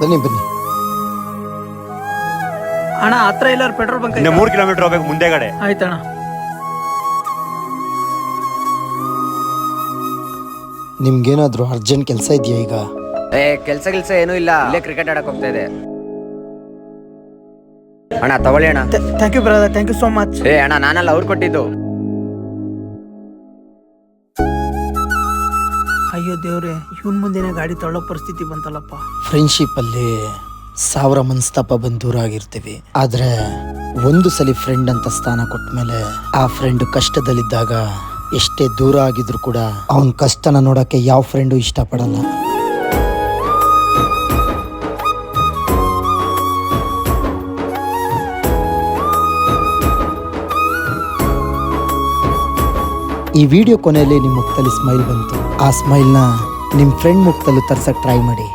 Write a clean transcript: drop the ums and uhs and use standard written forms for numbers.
ಬನ್ನಿ ಬನ್ನಿ. ಅಣ್ಣ ಹತ್ರ ಎಲ್ಲಾರು ಪೆಟ್ರೋಲ್ ಬಂಕ್ ಇನ್ನು 3 ಕಿಲೋಮೀಟರ್ ಹೋಗ್ಬೇಕು ಮುಂದೆಗಡೆ. ಆಯ್ತಣ್ಣ. ನಿಮ್ಗೇನಾದ್ರೂ ಅರ್ಜೆಂಟ್ ಕೆಲಸ ಇದೆಯಾ ಈಗ? ಕೆಲ್ಸ ಏನೂ ಇಲ್ಲ, ಇಲ್ಲೇ ಕ್ರಿಕೆಟ್ ಆಡಕ್ ಹೋಗ್ತಾ ಇದೆ. ಅಣ್ಣ ತಗೊಳ್ಳಿ ಅಣ್ಣ. Thank you brother, thank you so much. ಅಣ್ಣ ನಾನಲ್ಲ, ಅವ್ರು ಕೊಟ್ಟಿದ್ದು. ಅಯ್ಯೋ ದೇವ್ರೆ, ಇವನ್ ಮುಂದೆನೆ ಗಾಡಿ ತಳ್ಳೋ ಪರಿಸ್ಥಿತಿ ಬಂತಲ್ಲಪ್ಪ. ಫ್ರೆಂಡ್ಶಿಪ್ ಅಲ್ಲಿ 1000 ಮನಸ್ತಾಪ ಬಂದು ದೂರ ಆಗಿರ್ತೀವಿ. ಆದ್ರೆ ಒಂದು ಸಲ ಫ್ರೆಂಡ್ ಅಂತ ಸ್ಥಾನ ಕೊಟ್ಮೇಲೆ ಆ ಫ್ರೆಂಡ್ ಕಷ್ಟದಲ್ಲಿದ್ದಾಗ ಎಷ್ಟೇ ದೂರ ಆಗಿದ್ರು ಕೂಡ ಅವನ್ ಕಷ್ಟನ ನೋಡಕ್ಕೆ ಯಾವ ಫ್ರೆಂಡು ಇಷ್ಟಪಡಲ್ಲ. ಈ ವಿಡಿಯೋ ಕೊನೆಯಲ್ಲಿ ನಿಮ್ಮ ಮುಖದಲ್ಲಿ ಸ್ಮೈಲ್ ಬಂತು. ಆ ಸ್ಮೈಲ್ನ ನಿಮ್ಮ ಫ್ರೆಂಡ್ ಮುಖದಲ್ಲೂ ತರ್ಸಕ್ಕೆ ಟ್ರೈ ಮಾಡಿ.